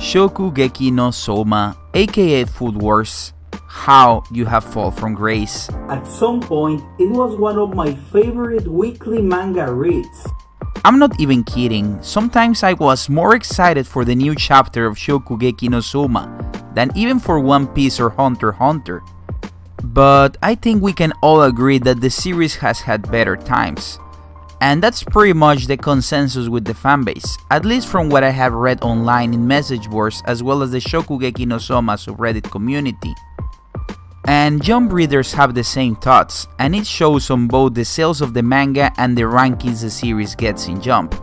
Shokugeki no Soma, aka Food Wars, how you have fall from grace. At some point, it was one of my favorite weekly manga reads. I'm not even kidding, sometimes I was more excited for the new chapter of Shokugeki no Soma than even for One Piece or Hunter x Hunter. But I think we can all agree that the series has had better times. And that's pretty much the consensus with the fanbase, at least from what I have read online in message boards as well as the Shokugeki no Soma subreddit community. And Jump readers have the same thoughts, and it shows on both the sales of the manga and the rankings the series gets in Jump.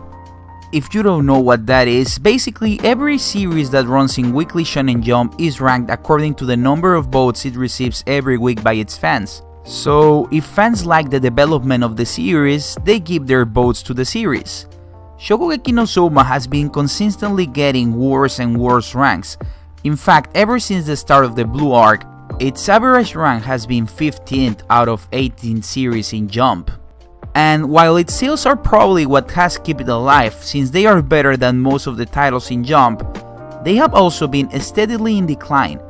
If you don't know what that is, basically every series that runs in Weekly Shonen Jump is ranked according to the number of votes it receives every week by its fans. So if fans like the development of the series, they give their votes to the series. Shokugeki no Soma has been consistently getting worse and worse ranks. In fact, ever since the start of the Blue Arc, its average rank has been 15th out of 18 series in Jump. And while its sales are probably what has kept it alive, since they are better than most of the titles in Jump, they have also been steadily in decline.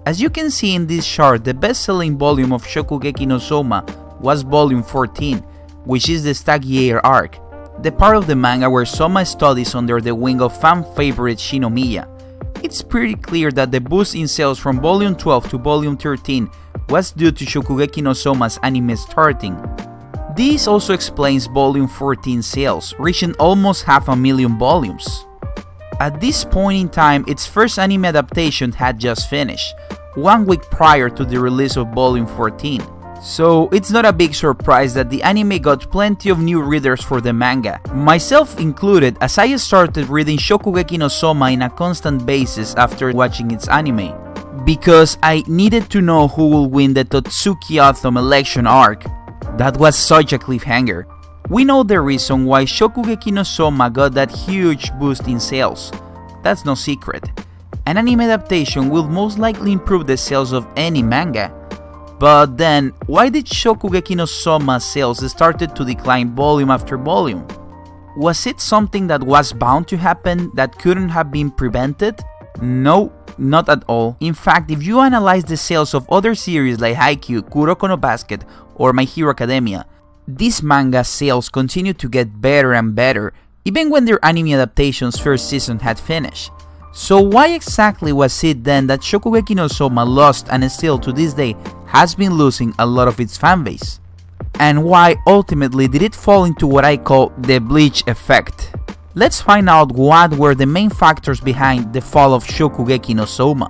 As you can see in this chart, the best-selling volume of Shokugeki no Soma was volume 14, which is the Stagiair arc, the part of the manga where Soma studies under the wing of fan-favorite Shinomiya. It's pretty clear that the boost in sales from volume 12 to volume 13 was due to Shokugeki no Soma's anime starting. This also explains volume 14 sales, reaching almost 500,000 volumes. At this point in time, its first anime adaptation had just finished, 1 week prior to the release of volume 14. So it's not a big surprise that the anime got plenty of new readers for the manga, myself included, as I started reading Shokugeki no Soma in a constant basis after watching its anime, because I needed to know who will win the Totsuki Autumn election arc. That was such a cliffhanger. We know the reason why Shokugeki no Soma got that huge boost in sales. That's no secret. An anime adaptation will most likely improve the sales of any manga. But then, why did Shokugeki no Soma's sales started to decline volume after volume? Was it something that was bound to happen that couldn't have been prevented? No, not at all. In fact, if you analyze the sales of other series like Haikyuu, Kuroko no Basket, or My Hero Academia, these manga sales continue to get better and better, even when their anime adaptation's first season had finished. So why exactly was it then that Shokugeki no Soma lost and still to this day has been losing a lot of its fanbase? And why ultimately did it fall into what I call the Bleach effect? Let's find out what were the main factors behind the fall of Shokugeki no Soma.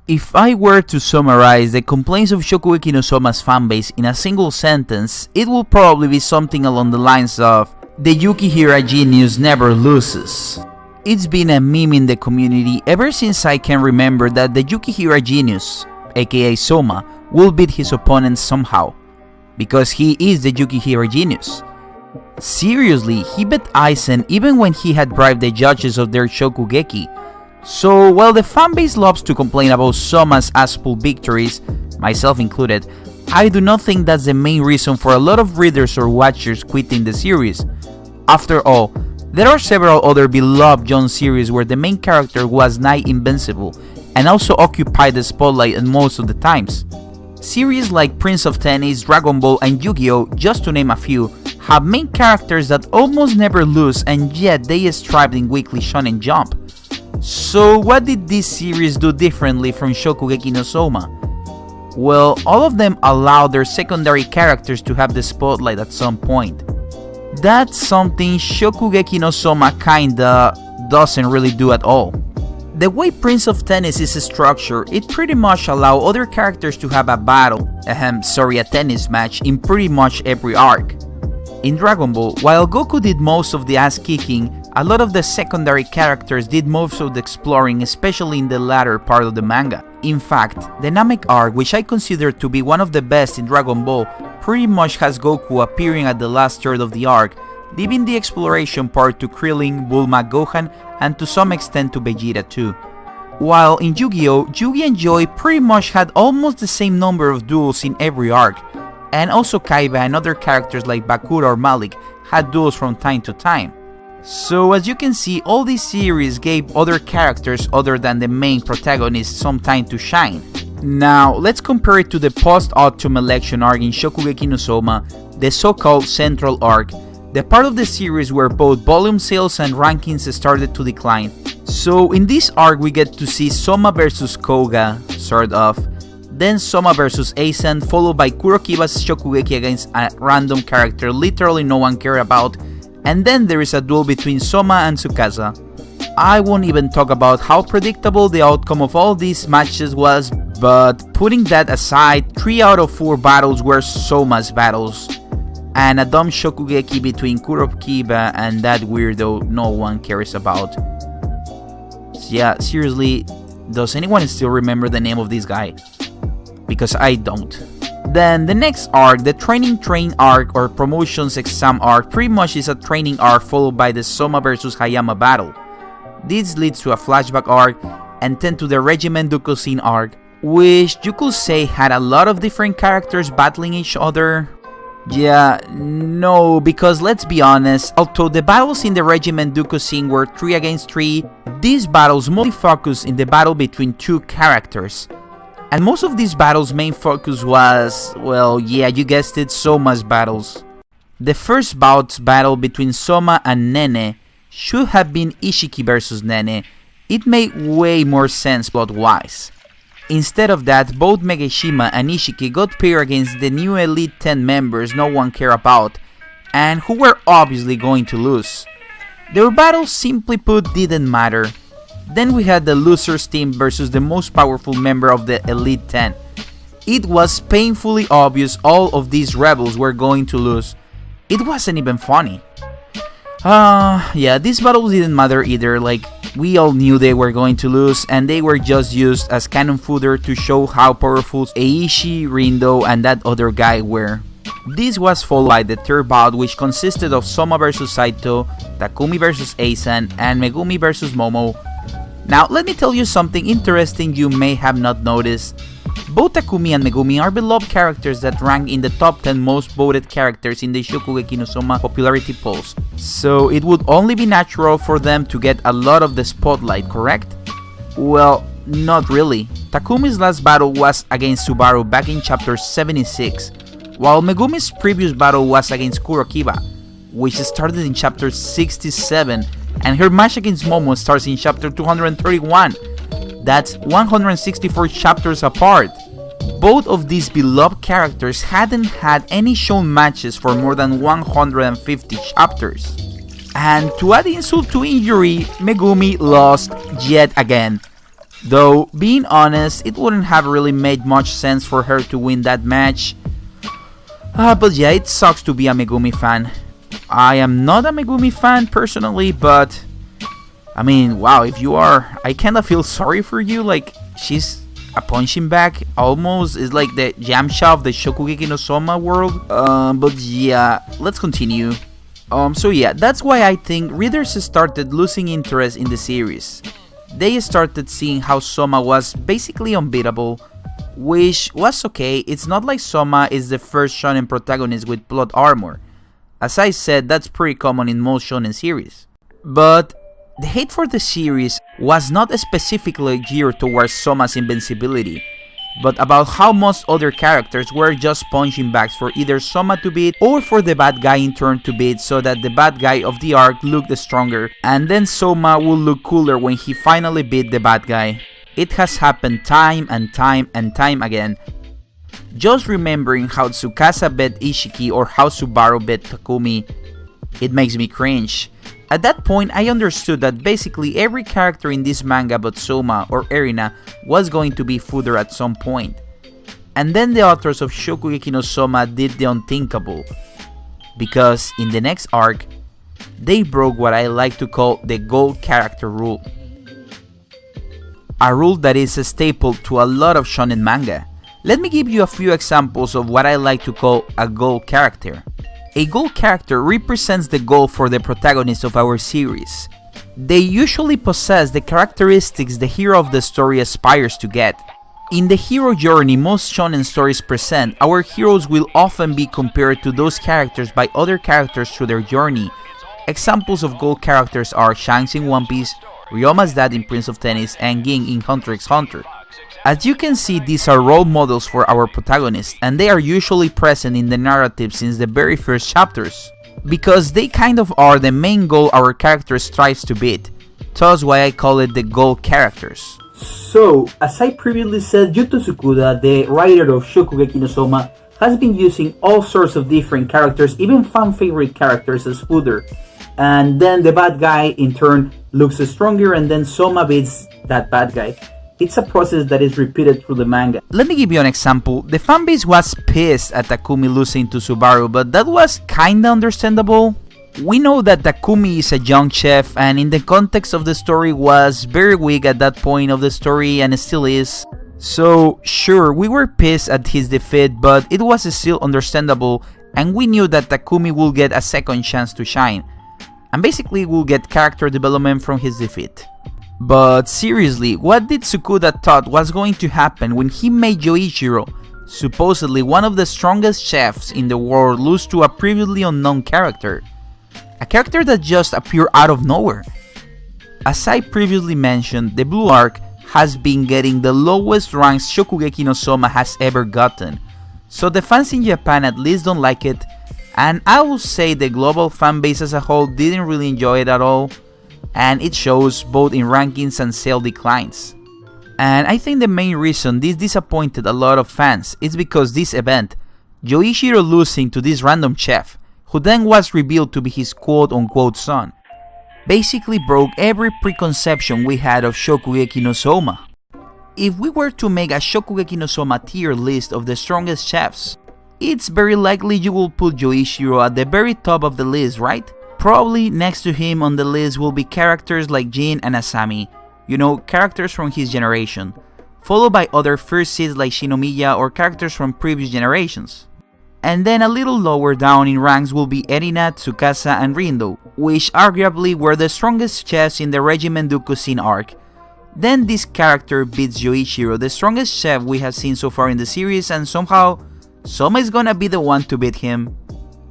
If I were to summarize the complaints of Shokugeki no Soma's fanbase in a single sentence, it will probably be something along the lines of "The Yukihira genius never loses." It's been a meme in the community ever since I can remember that the Yukihira genius, aka Soma, will beat his opponents somehow, because he is the Yukihira genius. Seriously, he beat Aizen even when he had bribed the judges of their Shokugeki. So while the fanbase loves to complain about Soma's Aspul victories, myself included, I do not think that's the main reason for a lot of readers or watchers quitting the series. After all, there are several other beloved Jump series where the main character was nigh invincible and also occupied the spotlight at most of the times. Series like Prince of Tennis, Dragon Ball, and Yu-Gi-Oh!, just to name a few, have main characters that almost never lose and yet they strive in Weekly Shonen Jump. So what did this series do differently from Shokugeki no Soma? Well, all of them allow their secondary characters to have the spotlight at some point. That's something Shokugeki no Soma kinda doesn't really do at all. The way Prince of Tennis is structured, it pretty much allows other characters to have a battle, a tennis match in pretty much every arc. In Dragon Ball, while Goku did most of the ass kicking, a lot of the secondary characters did most of the exploring, especially in the latter part of the manga. In fact, the Namek arc, which I consider to be one of the best in Dragon Ball, pretty much has Goku appearing at the last third of the arc, leaving the exploration part to Krillin, Bulma, Gohan, and to some extent to Vegeta too. While in Yu-Gi-Oh!, Yugi and Joy pretty much had almost the same number of duels in every arc, and also Kaiba and other characters like Bakura or Malik had duels from time to time. So as you can see, all this series gave other characters other than the main protagonist some time to shine. Now, let's compare it to the post-autumn election arc in Shokugeki no Soma, the so-called central arc, the part of the series where both volume sales and rankings started to decline. So in this arc we get to see Soma vs Koga, sort of, then Soma vs Aizen, followed by Kurokiba's Shokugeki against a random character literally no one cared about, and then there is a duel between Soma and Tsukasa. I won't even talk about how predictable the outcome of all these matches was, but putting that aside, 3 out of 4 battles were Soma's battles, and a dumb Shokugeki between Kurokiba and that weirdo no one cares about. Yeah, seriously, does anyone still remember the name of this guy? Because I don't. Then the next arc, the training train arc or promotions exam arc, pretty much is a training arc followed by the Soma vs Hayama battle. This leads to a flashback arc and then to the Regiment Dukosin arc, which you could say had a lot of different characters battling each other. Yeah, no, because let's be honest, although the battles in the Regiment Dukosin were 3 against 3, these battles mostly focused in the battle between 2 characters. And most of these battles' main focus was, well, yeah, you guessed it, Soma's battles. The first bout's battle between Soma and Nene should have been Ishiki vs Nene. It made way more sense plot-wise. Instead of that, both Megashima and Ishiki got paired against the new Elite 10 members no one cared about, and who were obviously going to lose. Their battles, simply put, didn't matter. Then we had the losers team versus the most powerful member of the Elite 10. It was painfully obvious all of these rebels were going to lose. It wasn't even funny. Yeah, these battles didn't matter either, like, we all knew they were going to lose, and they were just used as cannon fodder to show how powerful Eiichi, Rindo, and that other guy were. This was followed by the third bout, which consisted of Soma vs Saito, Takumi vs Aizen, and Megumi vs Momo. Now, let me tell you something interesting you may have not noticed. Both Takumi and Megumi are beloved characters that rank in the top 10 most voted characters in the Shokugeki no Soma popularity polls, so it would only be natural for them to get a lot of the spotlight, correct? Well, not really. Takumi's last battle was against Subaru back in chapter 76, while Megumi's previous battle was against Kurokiba, which started in chapter 67, and her match against Momo starts in chapter 231. That's 164 chapters apart. Both of these beloved characters hadn't had any shown matches for more than 150 chapters. And to add insult to injury, Megumi lost yet again. Though, being honest, it wouldn't have really made much sense for her to win that match. But yeah, it sucks to be a Megumi fan. I am not a Megumi fan personally, but I mean, wow, if you are, I kinda feel sorry for you. Like, she's a punching bag, almost. It's like the Yamcha of the Shokugeki no Soma world. But yeah, let's continue. So yeah, that's why I think readers started losing interest in the series. They started seeing how Soma was basically unbeatable, which was okay. It's not like Soma is the first shonen protagonist with plot armor. As I said, that's pretty common in most shonen series. But the hate for the series was not specifically geared towards Soma's invincibility, but about how most other characters were just punching bags for either Soma to beat or for the bad guy in turn to beat, so that the bad guy of the arc looked stronger, and then Soma would look cooler when he finally beat the bad guy. It has happened time and time and time again. Just remembering how Tsukasa beat Ishiki or how Subaru beat Takumi, it makes me cringe. At that point, I understood that basically every character in this manga but Soma or Erina was going to be fodder at some point. And then the authors of Shokugeki no Soma did the unthinkable, because in the next arc, they broke what I like to call the gold character rule. A rule that is a staple to a lot of shonen manga. Let me give you a few examples of what I like to call a gold character. A gold character represents the goal for the protagonist of our series. They usually possess the characteristics the hero of the story aspires to get. In the hero journey most shonen stories present, our heroes will often be compared to those characters by other characters through their journey, Examples of gold characters are Shanks in One Piece, Ryoma's dad in Prince of Tennis, and Ging in Hunter x Hunter. As you can see, these are role models for our protagonists, and they are usually present in the narrative since the very first chapters, because they kind of are the main goal our character strives to beat, thus why I call it the goal characters. So, as I previously said, Yuto Tsukuda, the writer of Shokugeki no Soma, has been using all sorts of different characters, even fan-favorite characters as fodder. And then the bad guy, in turn, looks stronger, and then Soma beats that bad guy. It's a process that is repeated through the manga. Let me give you an example. The fanbase was pissed at Takumi losing to Subaru, but that was kinda understandable. We know that Takumi is a young chef, and in the context of the story was very weak at that point of the story, and it still is. So sure, we were pissed at his defeat, but it was still understandable, and we knew that Takumi will get a second chance to shine, and basically will get character development from his defeat. But seriously, what did Tsukuda thought was going to happen when he made Yoichiro, supposedly one of the strongest chefs in the world, lose to a previously unknown character? A character that just appeared out of nowhere. As I previously mentioned, the Blue Arc has been getting the lowest ranks Shokugeki no Soma has ever gotten, so the fans in Japan at least don't like it, and I will say the global fanbase as a whole didn't really enjoy it at all, and it shows both in rankings and sale declines. And I think the main reason this disappointed a lot of fans is because this event, Yoichiro losing to this random chef, who then was revealed to be his quote-unquote son, basically broke every preconception we had of Shokugeki no Soma. If we were to make a Shokugeki no Soma tier list of the strongest chefs, it's very likely you will put Yoichiro at the very top of the list, right? Probably next to him on the list will be characters like Jin and Asami, you know, characters from his generation, followed by other first seeds like Shinomiya or characters from previous generations. And then a little lower down in ranks will be Erina, Tsukasa, and Rindo, which arguably were the strongest chefs in the Regimendu Cuisine arc. Then this character beats Yoichiro, the strongest chef we have seen so far in the series, and somehow Soma is gonna be the one to beat him.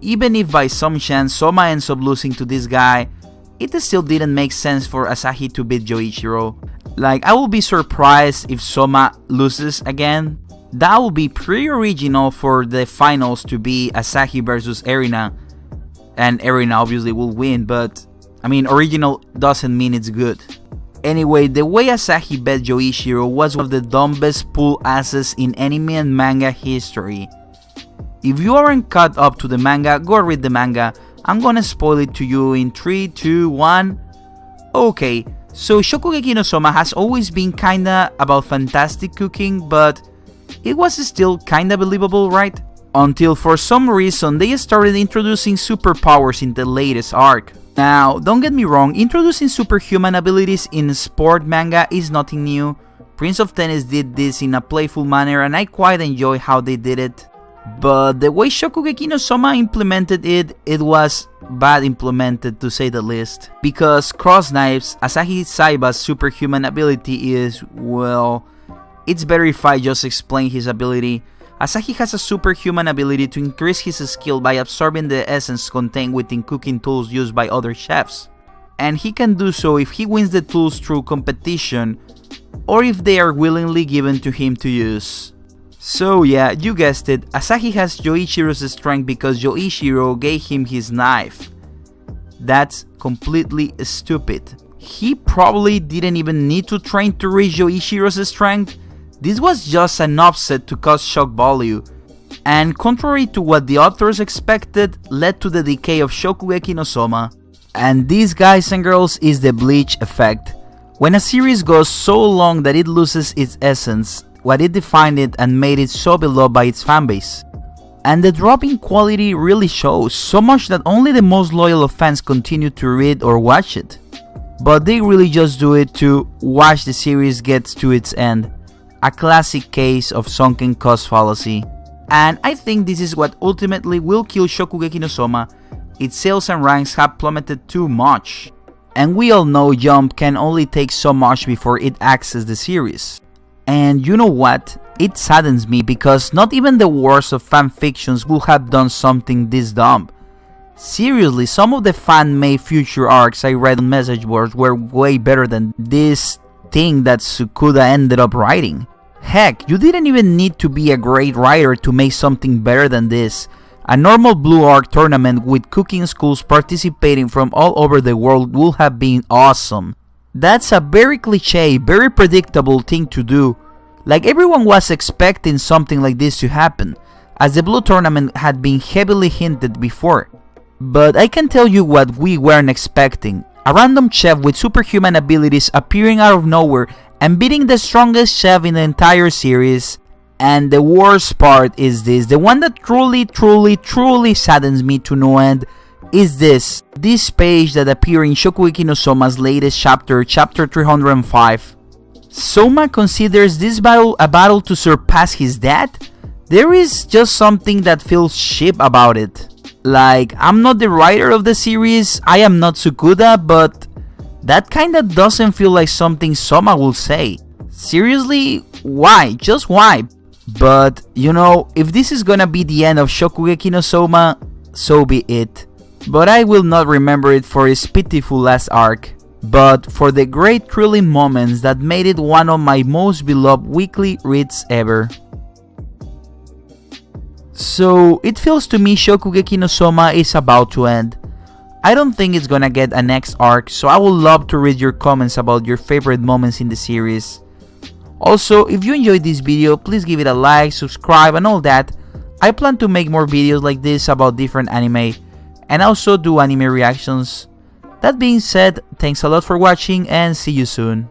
Even if by some chance Soma ends up losing to this guy, it still didn't make sense for Asahi to beat Yoichiro. Like, I will be surprised if Soma loses again. That would be pretty original for the finals to be Asahi versus Erina, and Erina obviously will win, but I mean, original doesn't mean it's good. Anyway, the way Asahi bet Yoichiro was one of the dumbest pull asses in anime and manga history. If you aren't caught up to the manga, go read the manga. I'm gonna spoil it to you in 3, 2, 1. Okay, so Shokugeki no Soma has always been kinda about fantastic cooking, but it was still kinda believable, right? Until for some reason they started introducing superpowers in the latest arc. Now, don't get me wrong, introducing superhuman abilities in sport manga is nothing new. Prince of Tennis did this in a playful manner, and I quite enjoy how they did it. But the way Shokugeki no Soma implemented it, it was bad implemented to say the least. Because cross knives, Asahi Saiba's superhuman ability is, well, it's better if I just explain his ability. Asahi has a superhuman ability to increase his skill by absorbing the essence contained within cooking tools used by other chefs. And he can do so if he wins the tools through competition, or if they are willingly given to him to use. So yeah, you guessed it, Asahi has Yoichiro's strength because Yoichiro gave him his knife. That's completely stupid. He probably didn't even need to train to reach Yoichiro's strength. This was just an offset to cause shock value, and contrary to what the authors expected, led to the decay of Shokugeki no Soma. And this, guys and girls, is the Bleach effect. When a series goes so long that it loses its essence, what it defined it and made it so beloved by its fanbase. And the drop in quality really shows, so much that only the most loyal of fans continue to read or watch it. But they really just do it to watch the series get to its end. A classic case of sunken cost fallacy. And I think this is what ultimately will kill Shokugeki no Soma. Its sales and ranks have plummeted too much. And we all know Jump can only take so much before it axes the series. And you know what? It saddens me because not even the worst of fanfictions would have done something this dumb. Seriously, some of the fan-made future arcs I read on message boards were way better than this thing that Tsukuda ended up writing. Heck, you didn't even need to be a great writer to make something better than this. A normal Blue Arc tournament with cooking schools participating from all over the world would have been awesome. That's a very cliche, very predictable thing to do. Like everyone was expecting something like this to happen, as the Blue Tournament had been heavily hinted before. But I can tell you what we weren't expecting. A random chef with superhuman abilities appearing out of nowhere and beating the strongest chef in the entire series. And the worst part is this, the one that truly saddens me to no end, is this page that appeared in Shokugeki no Soma's latest chapter, chapter 305. Soma considers this battle a battle to surpass his dad? There is just something that feels cheap about it. Like, I'm not the writer of the series, I am not Tsukuda, but that kinda doesn't feel like something Soma will say. Seriously? Why? Just why? But, you know, if this is gonna be the end of Shokugeki no Soma, so be it. But I will not remember it for its pitiful last arc, but for the great thrilling moments that made it one of my most beloved weekly reads ever. So, it feels to me Shokugeki no Soma is about to end. I don't think it's gonna get a next arc, so I would love to read your comments about your favorite moments in the series. Also, if you enjoyed this video, please give it a like, subscribe and all that. I plan to make more videos like this about different anime, and also do anime reactions. That being said, thanks a lot for watching and see you soon.